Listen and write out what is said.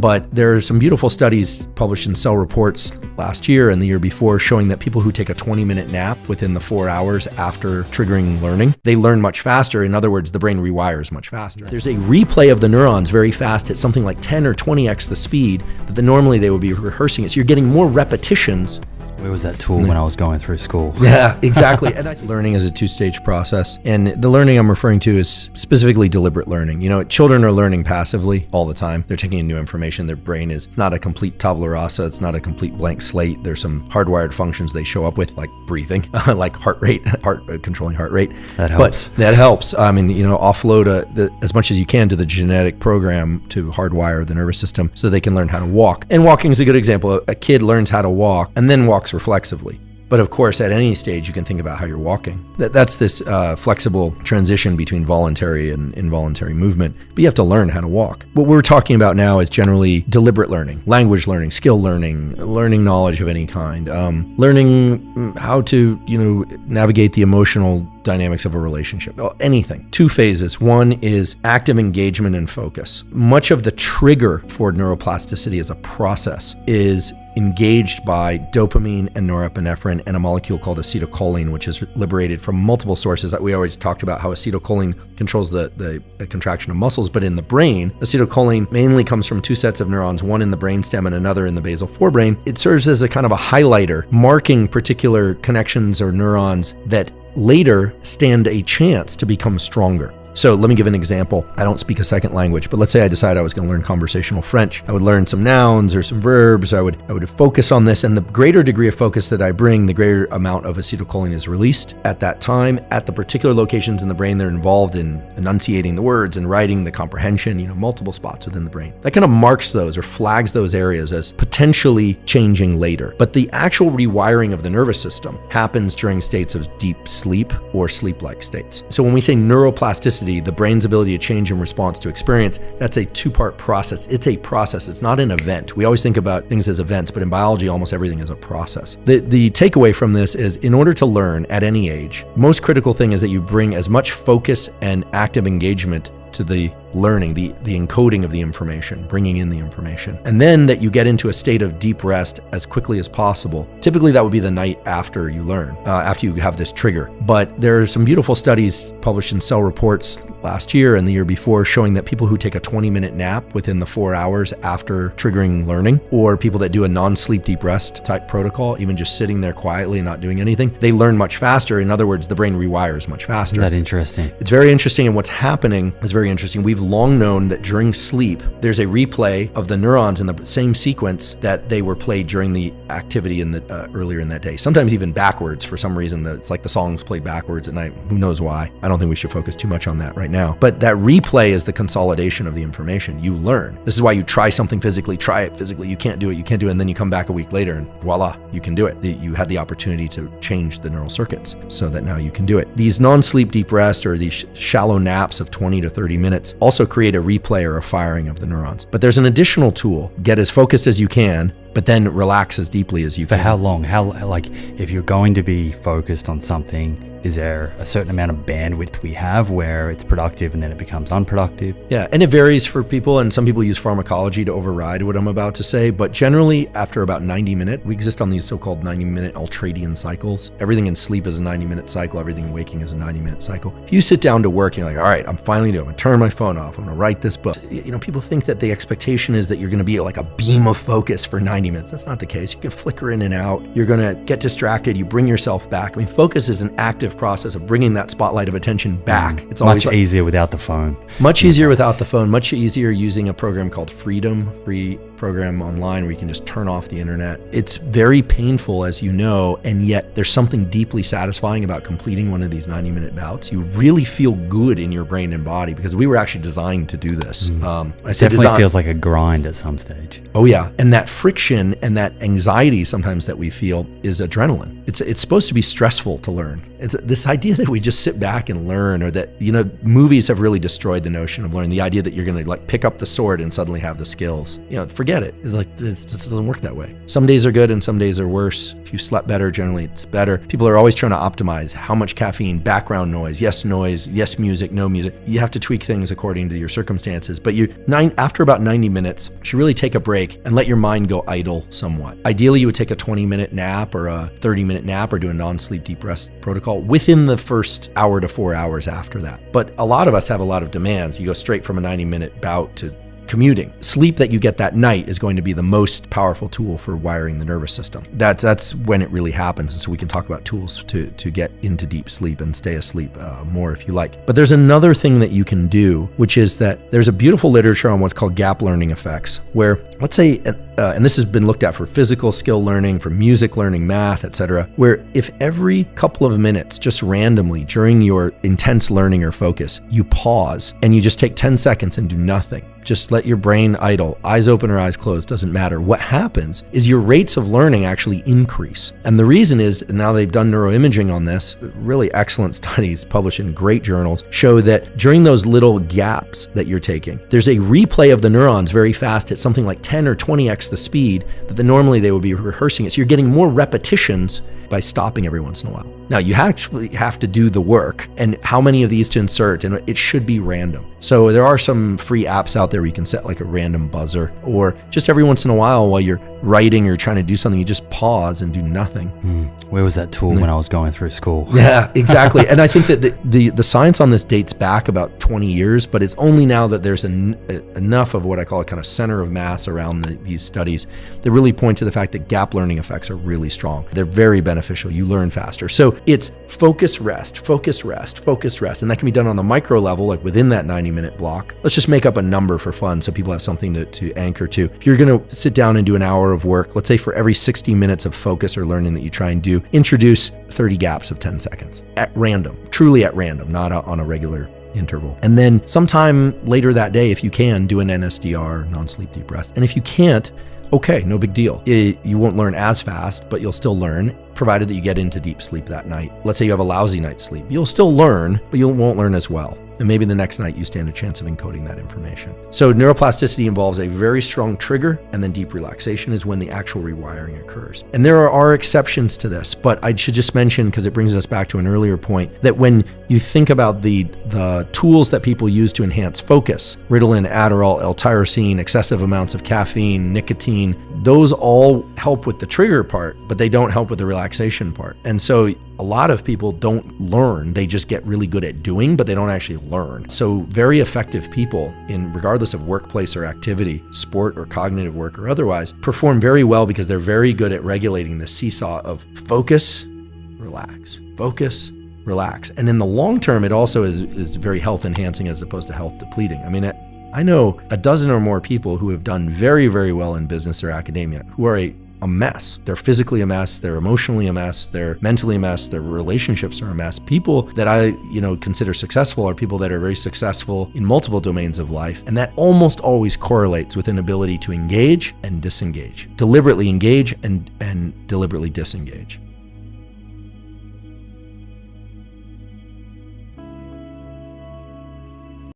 But there are some beautiful studies published in Cell Reports last year and the year before showing that people who take a 20-minute nap within the 4 hours after triggering learning, they learn much faster. In other words, the brain rewires much faster. There's a replay of the neurons very fast at something like 10 or 20x the speed that normally they would be rehearsing it. So you're getting more repetitions. Where was that tool when I was going through school? Yeah, exactly. And learning is a two-stage process. And the learning I'm referring to is specifically deliberate learning. You know, children are learning passively all the time. They're taking in new information. Their brain it's not a complete tabula rasa. It's not a complete blank slate. There's some hardwired functions they show up with, like breathing, like heart rate, controlling heart rate. That helps. But that helps. I mean, you know, offload as much as you can to the genetic program to hardwire the nervous system so they can learn how to walk. And walking is a good example. A kid learns how to walk and then walks reflexively. But of course, at any stage, you can think about how you're walking. That's this flexible transition between voluntary and involuntary movement. But you have to learn how to walk. What we're talking about now is generally deliberate learning, language learning, skill learning, learning knowledge of any kind, learning how to, navigate the emotional dynamics of a relationship, anything. Two phases. One is active engagement and focus. Much of the trigger for neuroplasticity as a process is engaged by dopamine and norepinephrine and a molecule called acetylcholine, which is liberated from multiple sources. That we always talked about how acetylcholine controls the contraction of muscles, but in the brain, acetylcholine mainly comes from two sets of neurons, one in the brainstem and another in the basal forebrain. It serves as a kind of a highlighter, marking particular connections or neurons that later stand a chance to become stronger. So let me give an example. I don't speak a second language, but let's say I decided I was going to learn conversational French. I would learn some nouns or some verbs. I would focus on this, and the greater degree of focus that I bring, the greater amount of acetylcholine is released at that time at the particular locations in the brain that are involved in enunciating the words and writing the comprehension, multiple spots within the brain. That kind of marks those or flags those areas as potentially changing later. But the actual rewiring of the nervous system happens during states of deep sleep or sleep-like states. So when we say neuroplasticity, the brain's ability to change in response to experience, that's a two-part process. It's a process. It's not an event. We always think about things as events, but in biology, almost everything is a process. The takeaway from this is, in order to learn at any age, most critical thing is that you bring as much focus and active engagement to the learning, the encoding of the information, bringing in the information, and then that you get into a state of deep rest as quickly as possible. Typically, that would be the night after you learn, after you have this trigger. But there are some beautiful studies published in Cell Reports last year and the year before showing that people who take a 20-minute nap within the 4 hours after triggering learning, or people that do a non-sleep deep rest type protocol, even just sitting there quietly and not doing anything, they learn much faster. In other words, the brain rewires much faster. Isn't that interesting? It's very interesting, and what's happening is very interesting. We've long known that during sleep, there's a replay of the neurons in the same sequence that they were played during the activity in the earlier in that day. Sometimes even backwards for some reason. It's like the song's played backwards at night. Who knows why? I don't think we should focus too much on that right now. But that replay is the consolidation of the information. You learn. This is why you try something physically, try it physically. You can't do it, and then you come back a week later and voila, you can do it. You had the opportunity to change the neural circuits so that now you can do it. These non-sleep deep rest or these shallow naps of 20 to 30 minutes also create a replay or a firing of the neurons. But there's an additional tool. Get as focused as you can, but then relax as deeply as you can. For how long? If you're going to be focused on something, is there a certain amount of bandwidth we have where it's productive and then it becomes unproductive? Yeah, and it varies for people, and some people use pharmacology to override what I'm about to say, but generally after about 90 minutes, we exist on these so-called 90-minute ultradian cycles. Everything in sleep is a 90-minute cycle, everything in waking is a 90-minute cycle. If you sit down to work, you're like, all right, I'm finally doing it. I'm gonna turn my phone off, I'm gonna write this book. People think that the expectation is that you're gonna be like a beam of focus for 90 minutes. That's not the case. You can flicker in and out. You're gonna get distracted, you bring yourself back. Focus is an active process of bringing that spotlight of attention back. It's always much easier without the phone. Much easier without the phone, much easier using a program called Freedom, free program online where you can just turn off the internet. It's very painful, as you know, and yet there's something deeply satisfying about completing one of these 90-minute bouts. You really feel good in your brain and body because we were actually designed to do this. It definitely feels like a grind at some stage. Oh yeah, and that friction and that anxiety sometimes that we feel is adrenaline. It's supposed to be stressful to learn. It's this idea that we just sit back and learn, or that, movies have really destroyed the notion of learning. The idea that you're going to pick up the sword and suddenly have the skills. forget it. It's like, this doesn't work that way. Some days are good and some days are worse. If you slept better, generally it's better. People are always trying to optimize how much caffeine, background noise, yes music, no music. You have to tweak things according to your circumstances, but after about 90 minutes, you should really take a break and let your mind go idle somewhat. Ideally, you would take a 20-minute nap or a 30-minute nap or do a non-sleep deep rest protocol within the first hour to 4 hours after that. But a lot of us have a lot of demands. You go straight from a 90-minute bout to commuting. Sleep that you get that night is going to be the most powerful tool for wiring the nervous system. That's when it really happens. And so we can talk about tools to get into deep sleep and stay asleep more if you like. But there's another thing that you can do, which is that there's a beautiful literature on what's called gap learning effects, where let's say, and this has been looked at for physical skill learning, for music learning, math, etc., where if every couple of minutes, just randomly during your intense learning or focus, you pause and you just take 10 seconds and do nothing. Just let your brain idle, eyes open or eyes closed, doesn't matter. What happens is your rates of learning actually increase. And the reason is, now they've done neuroimaging on this, really excellent studies published in great journals, show that during those little gaps that you're taking, there's a replay of the neurons very fast at something like 10 or 20x the speed that normally they would be rehearsing it. So you're getting more repetitions by stopping every once in a while. Now, you actually have to do the work and how many of these to insert, and it should be random. So there are some free apps out there where you can set like a random buzzer, or just every once in a while you're writing or trying to do something, you just pause and do nothing. Where was that tool when I was going through school? Yeah, exactly. And I think that the science on this dates back about 20 years, but it's only now that there's enough of what I call a kind of center of mass around these studies that really point to the fact that gap learning effects are really strong. They're very beneficial. You learn faster. So it's focus, rest, focus, rest, focus, rest. And that can be done on the micro level, like within that 90-minute block. Let's just make up a number for fun so people have something to anchor to. If you're going to sit down and do an hour of work, let's say for every 60 minutes of focus or learning that you try and do, introduce 30 gaps of 10 seconds at random, truly at random, not on a regular interval. And then sometime later that day, if you can, do an NSDR, non-sleep deep rest. And if you can't, okay, no big deal. You won't learn as fast, but you'll still learn, provided that you get into deep sleep that night. Let's say you have a lousy night's sleep. You'll still learn, but you won't learn as well. And maybe the next night you stand a chance of encoding that information. So neuroplasticity involves a very strong trigger, and then deep relaxation is when the actual rewiring occurs. And there are exceptions to this, but I should just mention, because it brings us back to an earlier point, that when you think about the tools that people use to enhance focus, Ritalin, Adderall, L-tyrosine, excessive amounts of caffeine, nicotine, those all help with the trigger part, but they don't help with the relaxation part. And so a lot of people don't learn, they just get really good at doing, but they don't actually learn. So very effective people, regardless of workplace or activity, sport or cognitive work or otherwise, perform very well because they're very good at regulating the seesaw of focus, relax, focus, relax. And in the long term, it also is very health enhancing as opposed to health depleting. I mean, I know a dozen or more people who have done very, very well in business or academia who are a mess. They're physically a mess, they're emotionally a mess, they're mentally a mess, their relationships are a mess. People that I consider successful are people that are very successful in multiple domains of life, and that almost always correlates with an ability to engage and disengage, deliberately engage and deliberately disengage.